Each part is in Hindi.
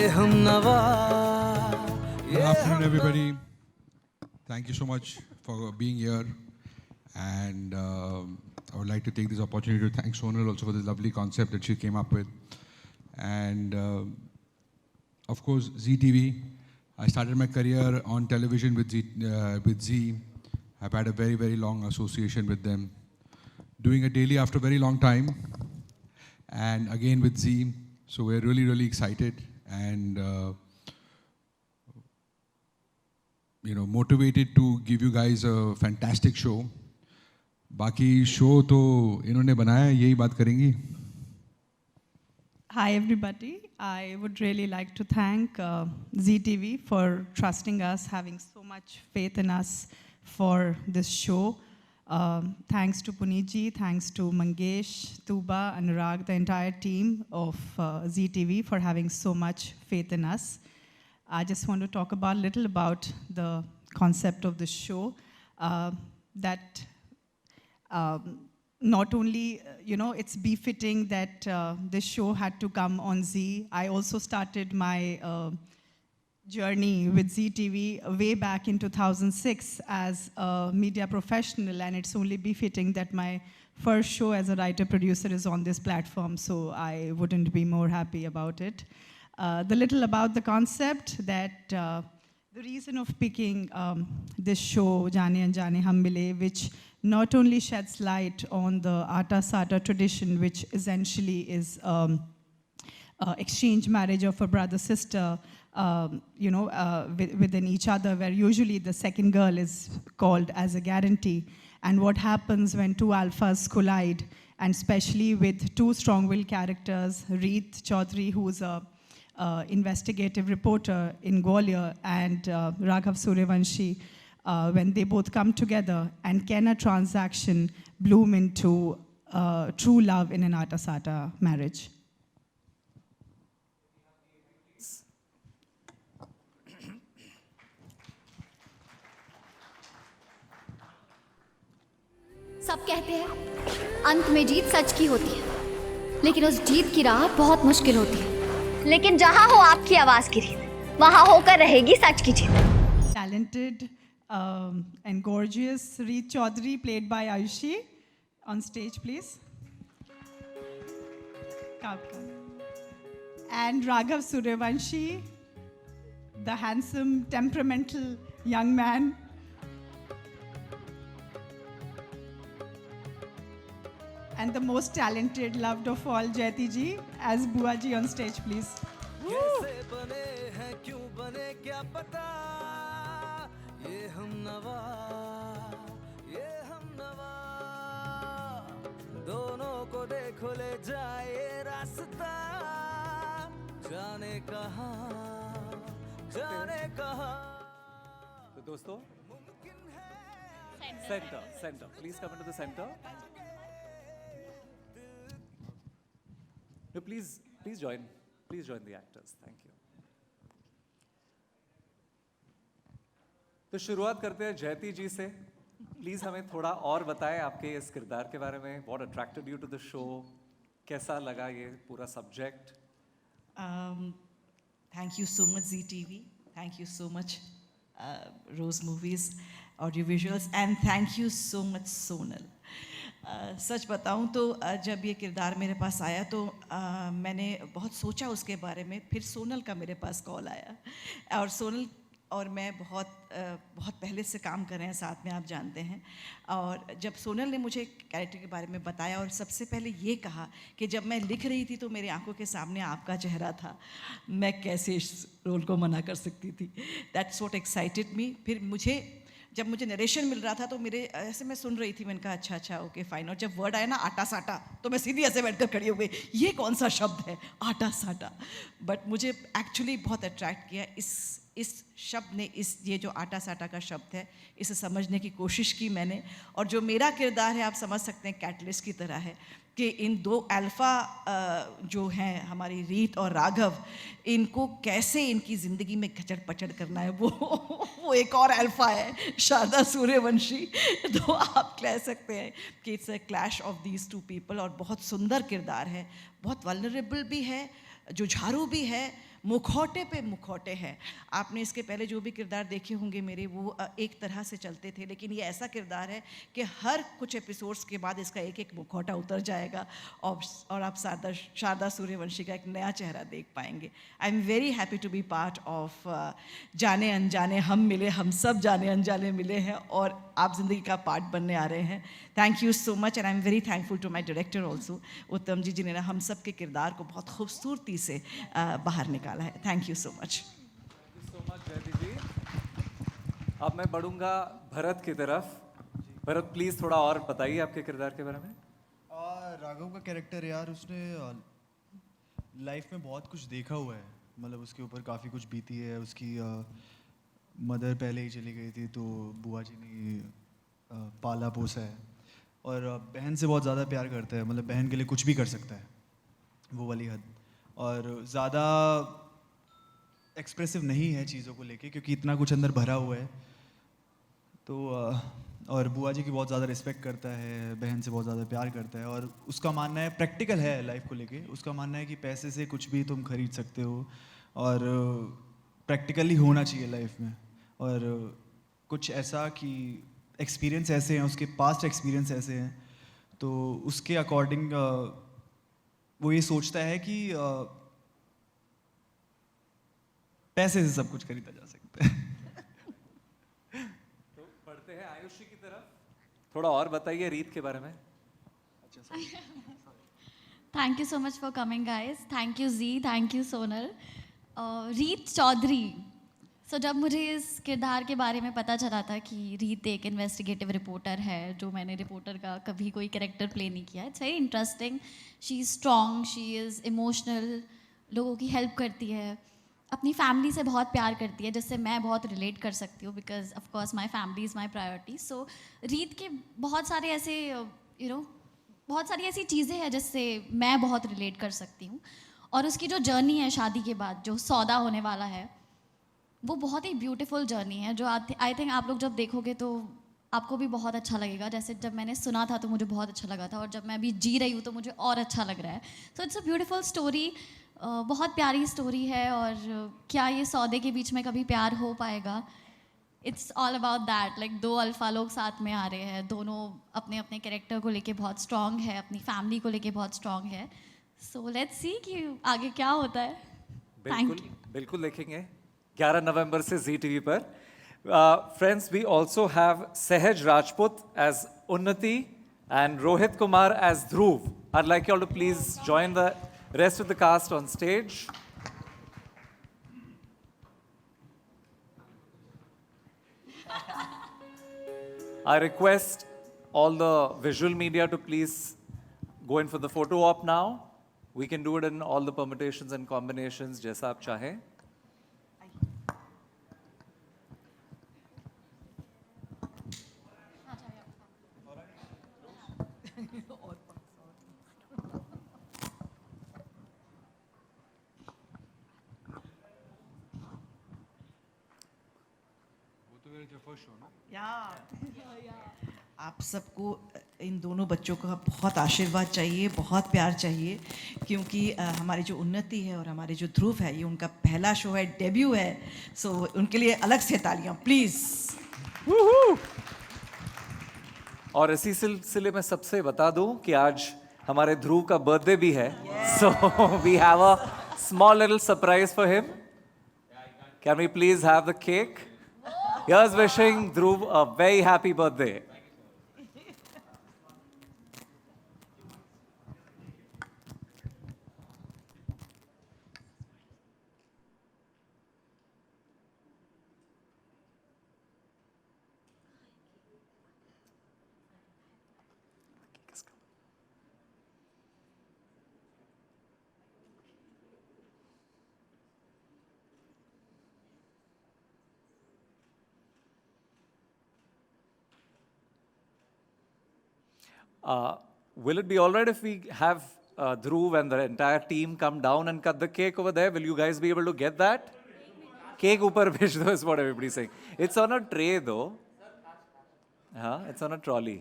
Good afternoon, everybody. Thank you so much for being here. And I would like to take this opportunity to thank Sonal also for this lovely concept that she came up with. And of course, Zee TV. I started my career on television with Zee. I've had a very, very long association with them. Doing it daily after a very long time. And again with Zee. So we're really, really excited and motivated to give you guys a fantastic show. बाकी show तो इन्होंने बनाया, यही बात करेंगी. Hi everybody. I would really like to thank Zee TV for trusting us, having so much faith in us for this show. Thanks to Puneetji, thanks to Mangesh, Tuba, Anurag, the entire team of Zee TV for having so much faith in us. I just want to talk a little about the concept of the show. That not only, it's befitting that this show had to come on Zee. I also started my journey with Zee TV way back in 2006 as a media professional, and it's only befitting that my first show as a writer-producer is on this platform, so I wouldn't be more happy about it. The little about the concept, that the reason of picking this show, Jaane Anjaane Hum Mile, which not only sheds light on the Aata Saata tradition, which essentially is exchange marriage of a brother-sister, within each other, where usually the second girl is called as a guarantee. And what happens when two alphas collide, and especially with two strong-willed characters, Reet Chaudhary, who's a investigative reporter in Gwalior, and Raghav Suryavanshi, when they both come together, and can a transaction bloom into true love in an Aata Saata marriage? सब कहते हैं अंत में जीत सच की होती है, लेकिन उस जीत की राह बहुत मुश्किल होती है। लेकिन जहां हो आपकी आवाज की रीत, वहां होकर रहेगी सच की जीत। Talented and gorgeous Reet Chaudhary, played by Ayushi, on stage, please. And Raghav Suryavanshi, the handsome, temperamental young man. And the most talented, loved of all, Jayati ji, as Bua ji, on stage, please. दोनों को देखो ले जाए रास्ता, जाने कहाँ, जाने कहाँ। तो दोस्तों, center, please come into the center. No, please join the actors. Thank you. तो शुरुआत करते हैं जयती जी से. प्लीज हमें थोड़ा और बताएं आपके इस किरदार के बारे में. What attracted you to the show? कैसा लगा ये पूरा subject? Thank you so much Zee TV. Thank you so much Rose Movies, Audiovisuals, and thank you so much Sonal. सच बताऊं तो जब ये किरदार मेरे पास आया तो मैंने बहुत सोचा उसके बारे में. फिर सोनल का मेरे पास कॉल आया, और सोनल और मैं बहुत पहले से काम कर रहे हैं साथ में, आप जानते हैं. और जब सोनल ने मुझे कैरेक्टर के बारे में बताया और सबसे पहले ये कहा कि जब मैं लिख रही थी तो मेरी आंखों के सामने आपका चेहरा था, मैं कैसे इस रोल को मना कर सकती थी. दैट्स व्हाट एक्साइटेड मी. फिर जब मुझे नरेशन मिल रहा था तो मेरे ऐसे मैं सुन रही थी, मैंने कहा अच्छा ओके फाइन. और जब वर्ड आया ना आटा साटा, तो मैं सीधी ऐसे बैठकर खड़ी हो गई, ये कौन सा शब्द है आटा साटा. बट मुझे एक्चुअली बहुत अट्रैक्ट किया इस शब्द ने. ये जो आटा साटा का शब्द है, इसे समझने की कोशिश की मैंने. और जो मेरा किरदार है, आप समझ सकते हैं कैटलिस्ट की तरह है कि इन दो अल्फ़ा जो हैं हमारी रीत और राघव, इनको कैसे इनकी ज़िंदगी में खचड़ पचड़ करना है. वो एक और अल्फ़ा है शारदा सूर्यवंशी. तो आप कह सकते हैं कि it's a clash of these two people. और बहुत सुंदर किरदार है, बहुत वल्नरेबल भी है, जुझारू भी है, मुखौटे पे मुखौटे हैं। आपने इसके पहले जो भी किरदार देखे होंगे मेरे, वो एक तरह से चलते थे, लेकिन ये ऐसा किरदार है कि हर कुछ एपिसोड्स के बाद इसका एक एक मुखौटा उतर जाएगा और आप शारदा सूर्यवंशी का एक नया चेहरा देख पाएंगे। I am very happy to be part of Jaane Anjaane हम मिले, हम सब जाने अनजाने मिले हैं और आप ज़िंदगी का पार्ट बनने आ रहे हैं। Thank you so much and I am very thankful to my director also, Uttam ji, जिन्होंने हम सब के किरदार को बहुत खूबसूरती से बाहर निकाला है। Thank you so much. So much जयती जी। अब मैं बढ़ूंगा भरत की तरफ। भरत प्लीज थोड़ा और बताइए आपके किरदार के बारे में। राघव का कैरेक्टर यार, उसने लाइफ में बहुत कुछ देखा हुआ है, मतलब उसके ऊपर काफ़ी कुछ बीती है। उसकी मदर पहले ही चली गई थी, तो बुआ जी ने पाला पोसा है और बहन से बहुत ज़्यादा प्यार करता है, मतलब बहन के लिए कुछ भी कर सकता है, वो वाली हद। और ज़्यादा एक्सप्रेसिव नहीं है चीज़ों को लेके, क्योंकि इतना कुछ अंदर भरा हुआ है। तो और बुआ जी की बहुत ज़्यादा रिस्पेक्ट करता है, बहन से बहुत ज़्यादा प्यार करता है और उसका मानना है, प्रैक्टिकल है लाइफ को लेके, उसका मानना है कि पैसे से कुछ भी तुम खरीद सकते हो और प्रैक्टिकली होना चाहिए लाइफ में। और कुछ ऐसा कि एक्सपीरियंस ऐसे हैं, उसके पास्ट एक्सपीरियंस ऐसे हैं, तो उसके अकॉर्डिंग वो ये सोचता है कि पैसे से सब कुछ खरीदा जा सकता है। तो बढ़ते हैं आयुषी की तरफ। थोड़ा और बताइए रीत के बारे में। Thank you so much for coming guys. Thank you ji, thank you Sonal. Reet Chaudhary. सो जब मुझे इस किरदार के बारे में पता चला था कि रीत एक इन्वेस्टिगेटिव रिपोर्टर है, जो मैंने रिपोर्टर का कभी कोई कैरेक्टर प्ले नहीं किया, it's very interesting. She is strong, she is emotional, लोगों की हेल्प करती है, अपनी फैमिली से बहुत प्यार करती है, जिससे मैं बहुत रिलेट कर सकती हूँ, because of course my family is my priority. So Reet के बहुत सारे ऐसे बहुत सारी ऐसी चीज़ें हैं जिससे मैं बहुत रिलेट कर सकती हूँ। और उसकी जो जर्नी है शादी के बाद, जो सौदा होने वाला है, वो बहुत ही ब्यूटीफुल जर्नी है, जो आई थिंक आप लोग जब देखोगे तो आपको भी बहुत अच्छा लगेगा। जैसे जब मैंने सुना था तो मुझे बहुत अच्छा लगा था, और जब मैं अभी जी रही हूँ तो मुझे और अच्छा लग रहा है। So it's a beautiful story, बहुत प्यारी स्टोरी है। और क्या ये सौदे के बीच में कभी प्यार हो पाएगा? It's all about that. Like दो अल्फा लोग साथ में आ रहे हैं, दोनों अपने अपने कैरेक्टर को लेके बहुत स्ट्रांग है, अपनी फैमिली को लेके बहुत स्ट्रांग है। सो लेट्स सी कि आगे क्या होता है। बिल्कुल बिल्कुल देखेंगे 11 नवंबर से जी टीवी पर। Friends, we also have Sahaj Rajput as Unnati and Rohit Kumar as Dhruv. I'd like you all to please join the rest of the cast on stage. I request all the visual media to please go in for the photo op now. We can do it in all the permutations and combinations, जैसा आप चाहें. आप सबको इन दोनों बच्चों का बहुत आशीर्वाद चाहिए, बहुत प्यार चाहिए, क्योंकि हमारी जो उन्नति है और हमारे जो ध्रुव है, ये उनका पहला शो है, डेब्यू है। सो उनके लिए अलग से तालियां प्लीज। और इसी सिलसिले में सबसे बता दूं कि आज हमारे ध्रुव का बर्थडे भी है, so we have a small little surprise for him. Can we please have the cake? Here's wishing Dhruv a very happy birthday. Will it be all right if we have Dhruv and the entire team come down and cut the cake over there? Will you guys be able to get that? Cake upar bhej do is what everybody's saying. It's on a tray though. It's on a trolley.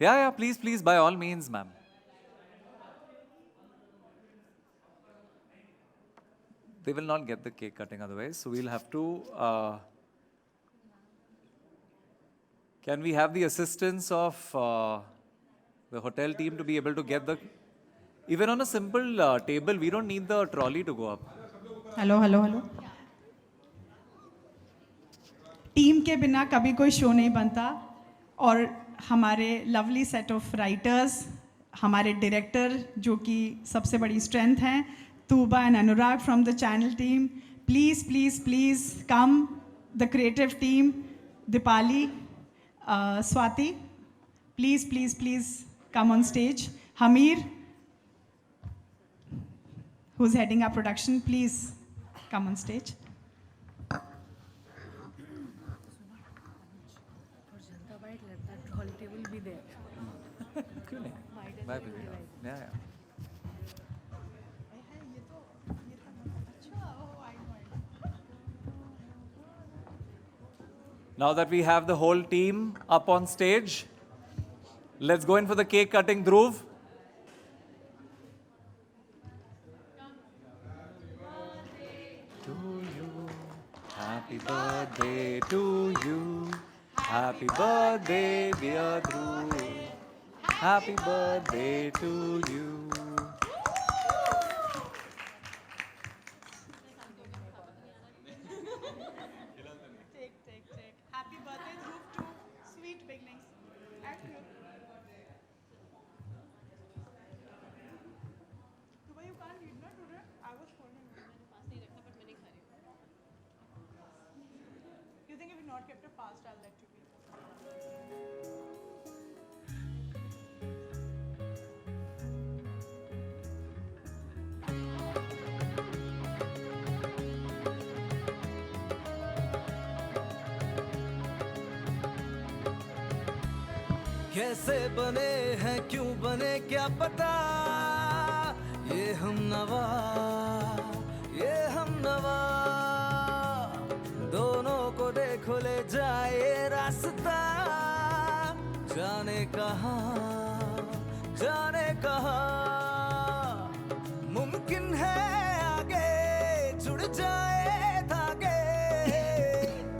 Yeah, please, by all means, ma'am. they will not get the cake cutting otherwise. So we'll have to. Can we have the assistance of the hotel team to be able to get the. Even on a simple table, we don't need the trolley to go up. Hello hello hello team के बिना कभी कोई शो नहीं बनता और हमारे लवली सेट ऑफ राइटर्स हमारे डायरेक्टर जो कि सबसे बड़ी स्ट्रेंथ हैं Tuba and Anurag from the channel team please please please come the creative team Deepali Swati please please please come on stage Hamir who's heading our production, please come on stage. क्यों नहीं? Bye, baby. Yeah, yeah. Now that we have the whole team up on stage, let's go in for the cake cutting, Dhruv. Happy birthday to you. Happy birthday, dear Dhruv. Happy birthday to you. Take. Happy birthday, Dhruv, to sweet beginnings. And you. Tuba, you can't read, no, today? I was holding it. You think if you not kept it fast, I'll let you be. कैसे बने हैं क्यों बने क्या पता ये हम नवा दोनों को देखो ले जाए रास्ता जाने कहाँ मुमकिन है आगे जुड़ जाए धागे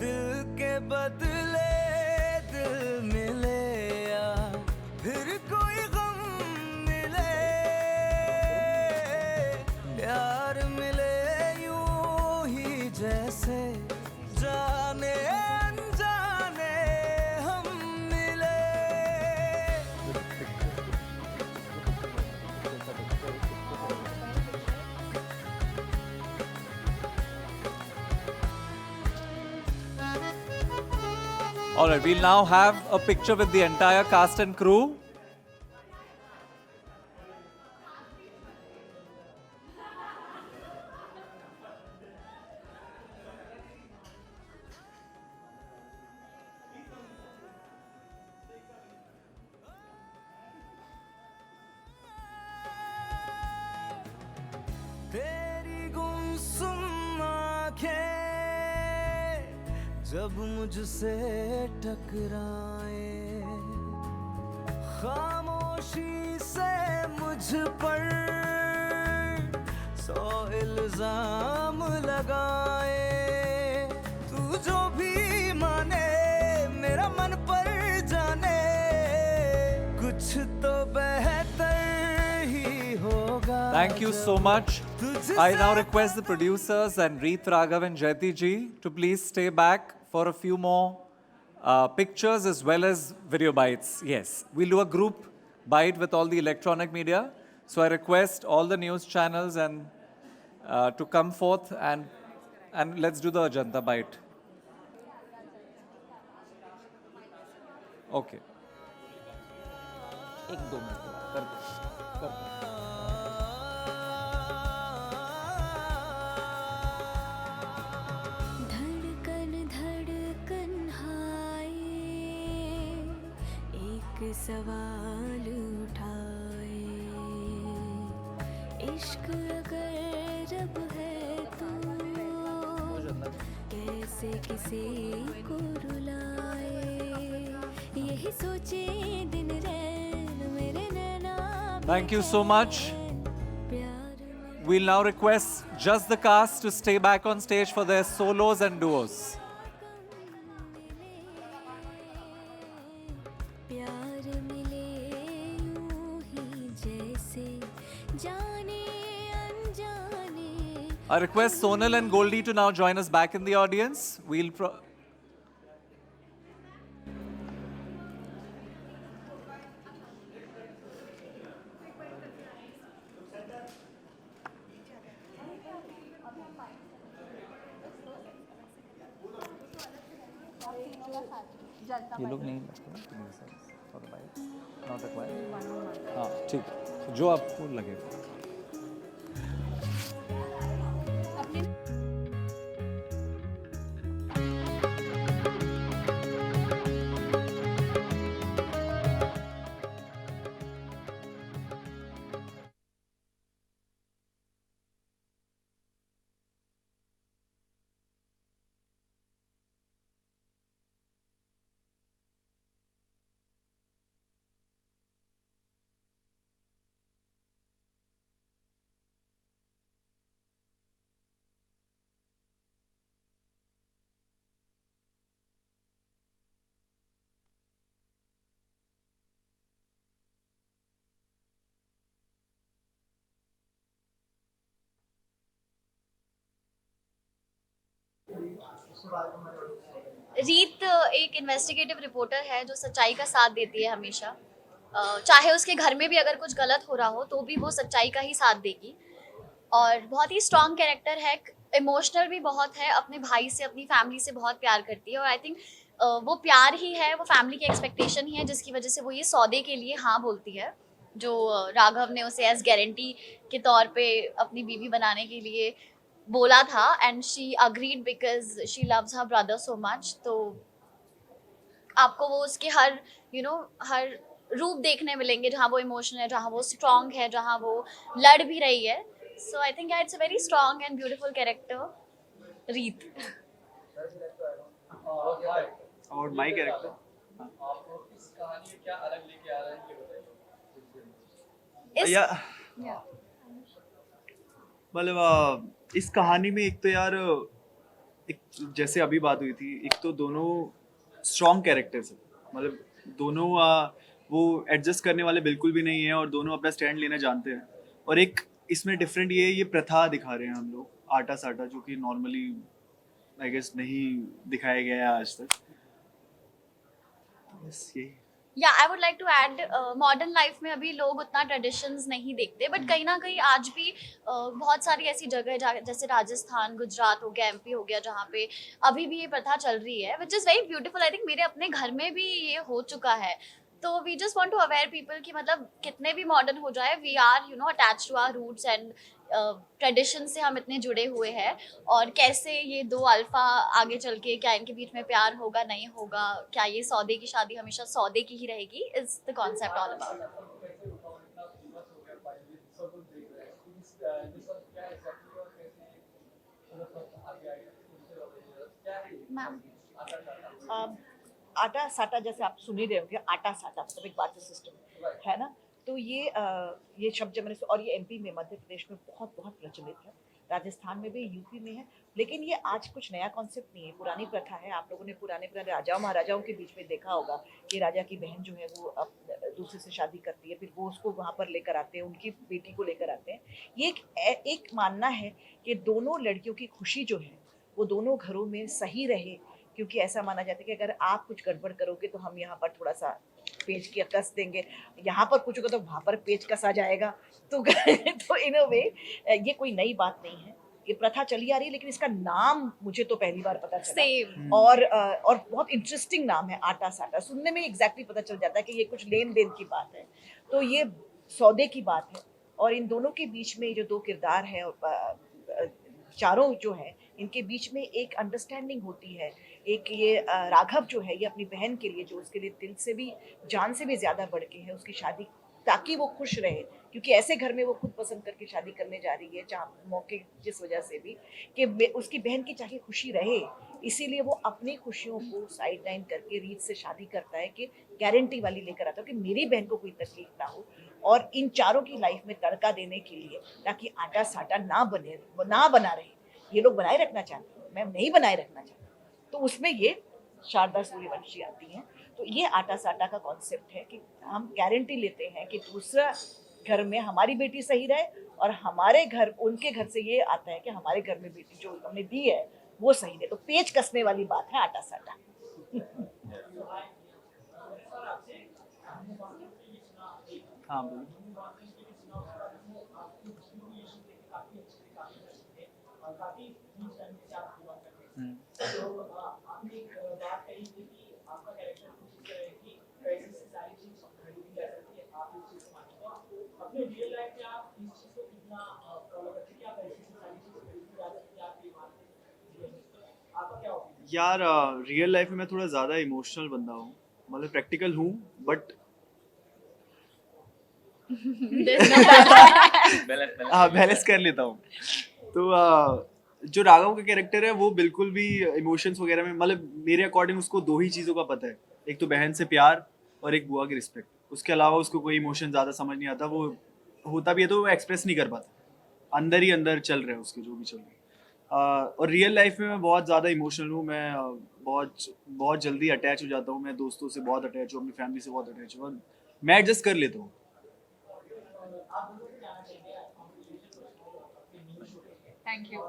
दिल के बदले दिल मिले या फिर कोई गम मिले प्यार मिले यूं ही जैसे जाने अनजाने हम मिले All right, we'll now have a picture with the entire cast and crew. तेरी गुमसुम आंखें जब मुझसे टकराए खामोशी से मुझ पर 100 इल्जाम लगाए तू जो भी माने मेरा मन पर जाने कुछ तो बेहतर ही होगा Thank you so much. I now request the producers and Reet Raghav and Jayati ji to please stay back for a few more pictures as well as video bites. Yes, we'll do a group bite with all the electronic media. So I request all the news channels and to come forth and let's do the Ajanta bite. Okay. एक दो मिनट कर धड़कन धड़कन हाय एक सवाल उठाए इश्क अगर रब है तो कैसे किसी को रुलाए यही सोचे दिन रैन मेरे नैना Thank you so much. We'll now request just the cast to stay back on stage for their solos and duos. प्यार मिले यूं ही जैसे जाने अनजाने I request Sonal and Goldie to now join us back in the audience. ये लोग नहीं नॉट रिक्वायर्ड। हाँ ठीक है, जो आपको लगे। रीत एक इन्वेस्टिगेटिव रिपोर्टर है जो सच्चाई का साथ देती है हमेशा। चाहे उसके घर में भी अगर कुछ गलत हो रहा हो तो भी वो सच्चाई का ही साथ देगी। और बहुत ही स्ट्रॉन्ग कैरेक्टर है, इमोशनल भी बहुत है, अपने भाई से अपनी फैमिली से बहुत प्यार करती है। और आई थिंक वो प्यार ही है, वो फैमिली की एक्सपेक्टेशन ही है जिसकी वजह से वो ये सौदे के लिए हाँ बोलती है, जो राघव ने उसे एज गारंटी के तौर पे अपनी बीवी बनाने के लिए बोला था। And she agreed because she loves her brother so much. तो आपको वो उसके हर हर रूप देखने मिलेंगे, जहाँ वो इमोशनल है, जहाँ वो स्ट्रॉन्ग है, जहाँ वो लड़ भी रही है। So I think it's a very strong and beautiful character Reet. और माय कैरेक्टर मतलब इस कहानी में एक तो यार एक जैसे अभी बात हुई थी, एक तो दोनों स्ट्रॉन्ग कैरेक्टर्स है, मतलब दोनों वो एडजस्ट करने वाले बिल्कुल भी नहीं है और दोनों अपना स्टैंड लेना जानते हैं। और एक इसमें डिफरेंट ये प्रथा दिखा रहे हैं हम लोग, आटा साटा, जो कि नॉर्मली आई गेस नहीं दिखाया गया है आज तक। बस यही। या I would like to add, modern life में अभी लोग उतना ट्रेडिशंस नहीं देखते, बट कहीं ना कहीं आज भी बहुत सारी ऐसी जगह जैसे राजस्थान, गुजरात हो गया, एमपी हो गया, जहाँ पे अभी भी ये प्रथा चल रही है, which is very beautiful. I think मेरे अपने घर में भी ये हो चुका है। तो we just want to aware people कि मतलब कितने भी मॉडर्न हो जाए, we are attach to our roots and tradition से हम इतने जुड़े हुए हैं। और कैसे ये दो अल्फा आगे चल के, क्या इनके बीच में प्यार होगा, नहीं होगा, क्या ये सौदे की शादी हमेशा सौदे की ही रहेगी, is the concept all about. Ma'am आटा साटा जैसे आप सुन ही रहे होंगे, आटा साटा मतलब एक बाटर सिस्टम है ना। तो ये शब्द जब मैंने, और ये एमपी में, मध्य प्रदेश में बहुत बहुत प्रचलित है, राजस्थान में भी, यूपी में है। लेकिन ये आज कुछ नया कॉन्सेप्ट नहीं है, पुरानी प्रथा है। आप लोगों ने पुराने राजाओं महाराजाओं के बीच में देखा होगा कि राजा की बहन जो है वो दूसरे से शादी करती है, फिर वो उसको वहाँ पर लेकर आते हैं, उनकी बेटी को लेकर आते हैं। ये एक मानना है कि दोनों लड़कियों की खुशी जो है वो दोनों घरों में सही रहे, क्योंकि ऐसा माना जाता है कि अगर आप कुछ गड़बड़ करोगे तो हम यहाँ पर थोड़ा सा पेच की कस देंगे, यहाँ पर कुछ होगा तो वहाँ पर पेच कसा जाएगा। तो इन अ वे ये कोई नई बात नहीं है, ये प्रथा चली आ रही है, लेकिन इसका नाम मुझे तो पहली बार पता चला। Same. और बहुत इंटरेस्टिंग नाम है, आटा साटा। सुनने में एग्जैक्टली पता चल जाता है कि ये कुछ लेन देन की बात है, तो ये सौदे की बात है। और इन दोनों के बीच में जो दो किरदार है, चारों जो है, इनके बीच में एक अंडरस्टैंडिंग होती है। एक ये राघव जो है, ये अपनी बहन के लिए, जो उसके लिए दिल से भी, जान से भी ज़्यादा बढ़ के है, उसकी शादी, ताकि वो खुश रहे, क्योंकि ऐसे घर में वो खुद पसंद करके शादी करने जा रही है, जहाँ मौके जिस वजह से भी कि उसकी बहन की चाहे खुशी रहे, इसीलिए वो अपनी खुशियों को साइड लाइन करके रीत से शादी करता है, कि गारंटी वाली लेकर आता है कि मेरी बहन को कोई तकलीफ ना हो। और इन चारों की लाइफ में तड़का देने के लिए, ताकि आटा साटा ना बना रहे, ये लोग बनाए रखना चाहते हैं, मैं नहीं बनाए रखना चाहती, तो उसमें ये शारदा सूर्यवंशी आती हैं। तो ये आटा साटा का कॉन्सेप्ट है कि हम गारंटी लेते हैं कि दूसरा घर में हमारी बेटी सही रहे, और हमारे घर, उनके घर से ये आता है कि हमारे घर में बेटी जो हमने दी है वो सही रहे। तो पेच कसने वाली बात है आटा साटा। हाँ बोलिए। यार रियल लाइफ में मैं थोड़ा ज़्यादा इमोशनल बंदा हूँ, मतलब प्रैक्टिकल हूँ बट हाँ बैलेंस कर लेता हूँ। तो जो राघव का कैरेक्टर है वो बिल्कुल भी इमोशंस वगैरह में, मतलब मेरे अकॉर्डिंग उसको दो ही चीज़ों का पता है, एक तो बहन से प्यार और एक बुआ की रिस्पेक्ट। उसके अलावा उसको कोई इमोशन ज़्यादा समझ नहीं आता, वो होता भी है तो वो एक्सप्रेस नहीं कर पाता, अंदर ही अंदर चल रहा है उसके जो भी चल रहा है। और रियल लाइफ में मैं बहुत ज़्यादा इमोशनल हूँ, मैं बहुत जल्दी अटैच हो जाता हूँ, मैं दोस्तों से बहुत अटैच हूँ, अपनी फैमिली से बहुत अटैच हूँ, मैं एडजस्ट कर लेता हूँ। Thank you.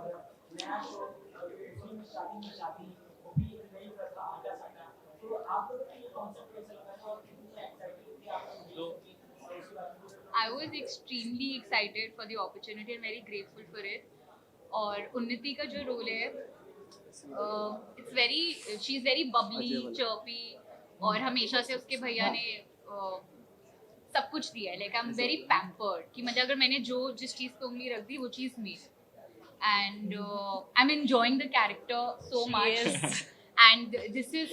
I was extremely excited for the opportunity and very grateful for it. और उन्नति का जो रोल है, she is very Babli, chirpy, और हमेशा से उसके भैया ने सब कुछ दिया है। Like I am very pampered कि मतलब अगर मैंने जिस चीज़ पे उंगली रख दी वो चीज़ मिली, and I am enjoying the character so much. And this is,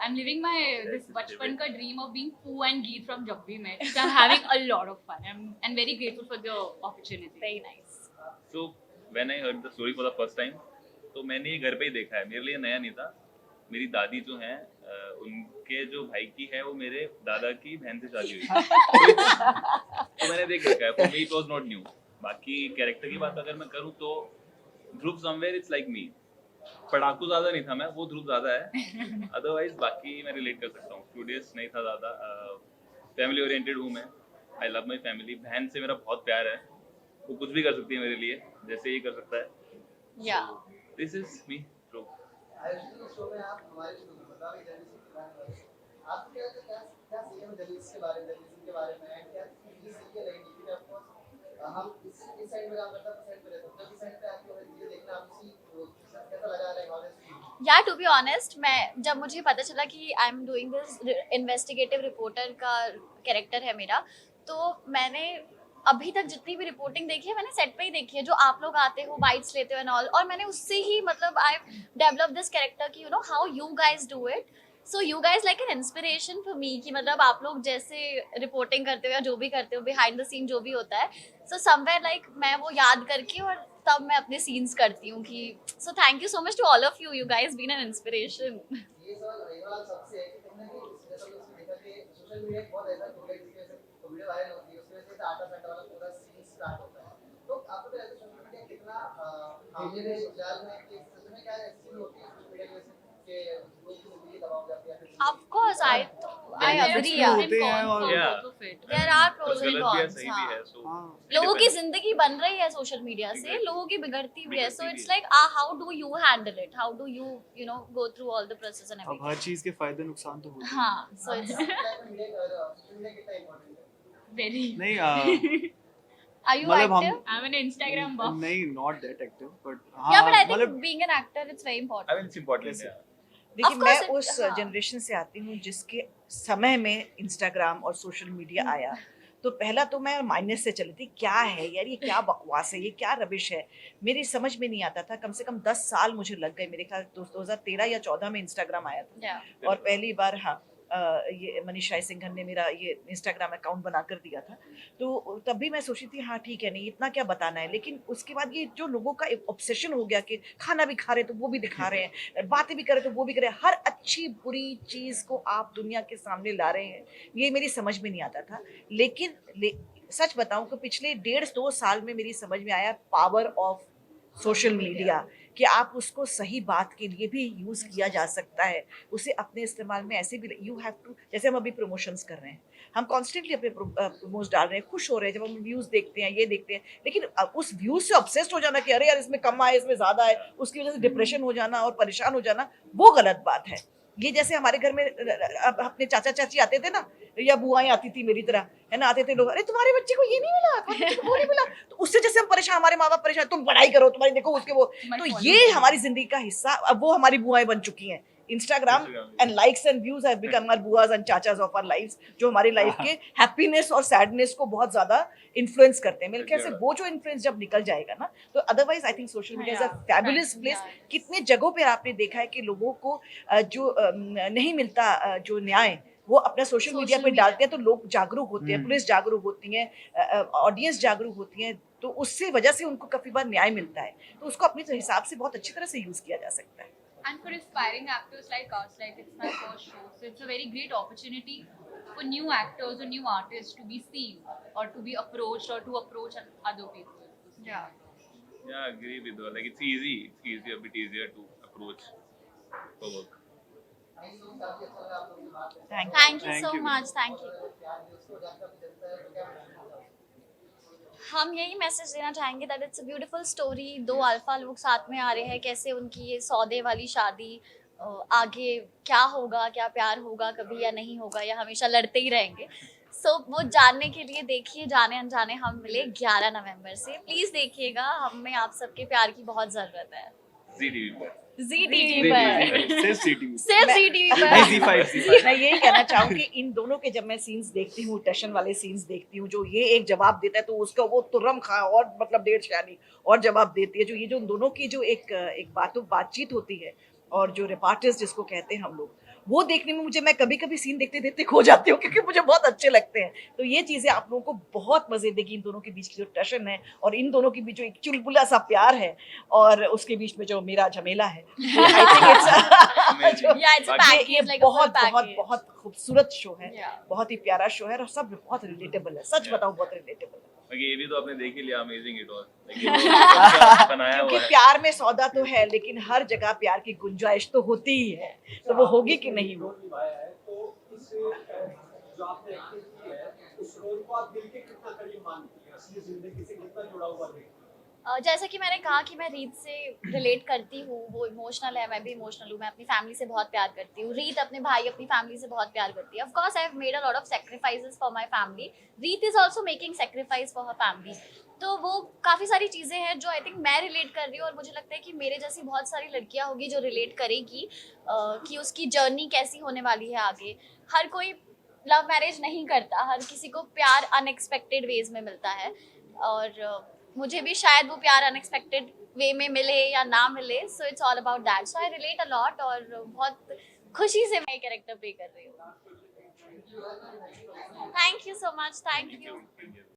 I'm living this bachpan ka dream of being Pooh and Geet from Jab Bhi Met. So I'm having a lot of fun. I'm very grateful for the opportunity. Very nice. So when I heard the story for the first time, तो मैंने ये घर पे ही देखा है, मेरे लिए नया नहीं था। मेरी दादी जो हैं, उनके जो भाई की है वो मेरे दादा की बहन से शादी हुई तो मैंने देख रखा है, for me it was not new। बाकी कैरेक्टर की बात अगर मैं करूँ तो ध्रुव समवेयर इट्स लाइक मी, पढ़ाकू ज्यादा नहीं था मैं, वो ध्रुव ज्यादा है। अदरवाइज बाकी मैं रिलेट कर सकता हूँ, स्टूडियस नहीं था ज्यादा, फैमिली ओरिएंटेड हूँ मैं, आई लव माई फैमिली। बहन से मेरा बहुत प्यार है, वो कुछ भी कर सकती है मेरे लिए, जैसे ये कर सकता है। या दिस इज मी ध्रुव। हम इस साइड में काम करते हैं, साइड पे रहते हैं, जब इस साइड पे आके और चीजें देखना आपसी कैसा लगा रहा है ऑनेस्टली? या टू बी ऑनेस्ट, मैं जब मुझे पता चला कि I am doing this investigative reporter का कैरेक्टर है मेरा, तो मैंने अभी तक जितनी भी रिपोर्टिंग देखी है मैंने सेट पे ही देखी है, जो आप लोग आते हो, बाइट्स लेते हो एंड ऑल, और मैंने उससे ही मतलब आई डेवलप दिस कैरेक्टर कि you know how you guys do it. So you guys like an inspiration for me कि मतलब आप लोग जैसे रिपोर्टिंग करते हो या जो भी करते हो, बिहाइंड द सीन जो भी होता है, सो समवेयर लाइक मैं वो याद करके और तब मैं अपने सीन्स करती हूँ कि so thank you so much to all of you, you guys been an inspiration. ये सवाल सबसे है कि तुमने जैसा उसमें देखा कि सोशल मीडिया बहुत ऐसा हो गया जिसकी वजह से वीडियो वायरल होती है, उसकी वजह से आटा साटा वाला पूरा सीन स्टार्ट होता है। तो आपको ऐसा सोशल मीडिया कितना मेरे जाल में कि सच में क्या सीन होती है सोशल मीडिया की वजह से कि लोग की जिंदगी तबाह हो जाती है? Of course, I agree. होते हैं और There are pros and cons. सही भी है, so लोगों की जिंदगी बन रही है सोशल मीडिया से, लोगों की बिगड़ती भी है, so it's like how do you handle it? How do you go through all the process and अब everything? हर चीज के फायदे नुकसान तो होते हैं। हाँ, so it's सोशल मीडिया कितना इंपॉर्टेंट है? Very. नहीं are you मतलब हम active? I'm an Instagram buff. नहीं not that active but Yeah, but I think मतलब being an actor, it's very important. I mean it's important, yeah। देखिए, Of course मैं it- उस हाँ। जनरेशन से आती हूँ जिसके समय में इंस्टाग्राम और सोशल मीडिया आया, तो पहला तो मैं माइनस से चली थी, क्या है यार, ये क्या बकवास है, ये क्या रबिश है, मेरी समझ में नहीं आता था। कम से कम 10 साल मुझे लग गए, मेरे ख्याल 2013 या 14 में इंस्टाग्राम आया था, Yeah. और पहली बार हाँ ये मनीष राय सिंघन ने मेरा ये इंस्टाग्राम अकाउंट बना कर दिया था। तो तब भी मैं सोची थी हाँ ठीक है, नहीं इतना क्या बताना है, लेकिन उसके बाद ये जो लोगों का एक ऑब्सेशन हो गया कि खाना भी खा रहे तो वो भी दिखा रहे हैं, बातें भी कर रहे तो वो भी कर रहे हैं, हर अच्छी बुरी चीज़ को आप दुनिया के सामने ला रहे हैं, ये मेरी समझ में नहीं आता था। लेकिन सच बताऊं कि पिछले 1.5-2 साल में मेरी समझ में आया पावर ऑफ सोशल मीडिया, कि आप उसको सही बात के लिए भी यूज़ किया जा सकता है, उसे अपने इस्तेमाल में ऐसे भी यू हैव टू, जैसे हम अभी प्रमोशंस कर रहे हैं, हम कॉन्स्टेंटली अपने प्रमोश डाल रहे हैं, खुश हो रहे हैं जब हम व्यूज़ देखते हैं, ये देखते हैं, लेकिन उस व्यूज़ से ऑब्सेस्ड हो जाना कि अरे यार इसमें कम आए, इसमें ज़्यादा है, उसकी वजह से डिप्रेशन हो जाना और परेशान हो जाना, वो गलत बात है। ये जैसे हमारे घर में अब अपने चाचा चाची आते थे ना, या बुआएं आती थी मेरी तरह, है ना, आते थे लोग, अरे तुम्हारे बच्चे को ये नहीं मिला, तुम्हारे बच्चे को वो नहीं मिला, तो उससे जैसे हम परेशान, हमारे माँ बाप परेशान, तुम पढ़ाई करो, तुम्हारी देखो उसके वो, तो ये हमारी जिंदगी का हिस्सा, अब वो हमारी बुआएं बन चुकी हैं। Instagram and likes and views have become our बुआज एंड चाचाज ऑफ आवर लाइव्स, जो हमारी लाइफ के हैप्पीनेस और सैडनेस को बहुत ज्यादा इन्फ्लुएंस करते हैं। मेरे ख्याल से वो जो इन्फ्लुएंस जब निकल जाएगा ना, तो otherwise I think social media is a fabulous place. कितने जगहों पे आपने देखा है कि लोगों को जो नहीं मिलता जो न्याय, वो अपना सोशल मीडिया पे डालते हैं, तो लोग जागरूक होते हैं, पुलिस जागरूक होती है, ऑडियंस जागरूक होती है, तो उससे वजह से उनको काफी बार न्याय मिलता है, तो उसको अपने हिसाब से बहुत अच्छी तरह से यूज किया जा सकता है। And for aspiring actors like us, like it's my first show, so it's a very great opportunity for new actors or new artists to be seen or to be approached or to approach other people. Yeah. Yeah, I agree with you. Like it's easy. It's easier, a bit easier to approach for work. Thank you so much, thank you. हम यही मैसेज देना चाहेंगे that it's a beautiful story. 2 alpha लोग साथ में आ रहे हैं, कैसे उनकी ये सौदे वाली शादी, आगे क्या होगा, क्या प्यार होगा कभी या नहीं होगा, या हमेशा लड़ते ही रहेंगे। सो वो जानने के लिए देखिए जाने अनजाने हम मिले 11 नवंबर से, प्लीज देखिएगा, हमें आप सबके प्यार की बहुत जरूरत है। जी टीवी पर। जी टीवी पर, सिर्फ जी टीवी, सिर्फ जी टीवी पर। मैं यही कहना चाहूँ कि इन दोनों के जब मैं सीन्स देखती हूँ, टशन वाले सीन्स देखती हूँ, जो ये एक जवाब देता है तो उसका वो तुर्रम खा और मतलब 1.5 शानी और जवाब देती है, जो ये जो उन दोनों की जो एक बातचीत होती है, और जो रिपार्टर्स जिसको कहते हैं हम लोग, वो देखने में मुझे, मैं कभी कभी सीन देखते देखते खो जाती हूँ, क्योंकि मुझे बहुत अच्छे लगते हैं। तो ये चीजें आप लोगों को बहुत मजे देगी, इन दोनों के बीच की जो टशन है, और इन दोनों के बीच जो एक चुलबुला सा प्यार है, और उसके बीच में जो मेरा झमेला है, ये बहुत बहुत बहुत खूबसूरत शो है, बहुत ही प्यारा शो है, और सब बहुत रिलेटेबल है, सच बताऊं बहुत रिलेटेबल है। ये भी तो आपने देख ही लिया, अमेजिंग इट वाज, बनाया हुआ क्योंकि है। प्यार में सौदा तो है, लेकिन हर जगह प्यार की गुंजाइश तो होती ही है, तो वो होगी कि नहीं वो। जो आपने एक्टिंग की है, उस रोल को आप दिल के कितना करीब मानती हैं, असली जिंदगी से कितना जुड़ा हुआ देखती हैं? जैसा कि मैंने कहा कि मैं रीत से रिलेट करती हूँ, वो इमोशनल है, मैं भी इमोशनल हूँ, मैं अपनी फैमिली से बहुत प्यार करती हूँ, रीत अपने भाई अपनी फैमिली से बहुत प्यार करती है। Of course I have made a lot of sacrifices for my family, Reet is also making sacrifice for her family. तो वो काफ़ी सारी चीज़ें हैं जो आई थिंक मैं रिलेट कर रही हूँ, और मुझे लगता है कि मेरे जैसी बहुत सारी लड़कियाँ होगी जो रिलेट करेगी कि उसकी जर्नी कैसी होने वाली है आगे। हर कोई लव मैरिज नहीं करता, हर किसी को प्यार अनएक्सपेक्टेड वेज में मिलता है, और मुझे भी शायद वो प्यार अनएक्सपेक्टेड वे में मिले या ना मिले। So it's all about that, so I relate a lot, और बहुत खुशी से मैं कैरेक्टर प्ले कर रही हूँ। Thank you so much, thank you.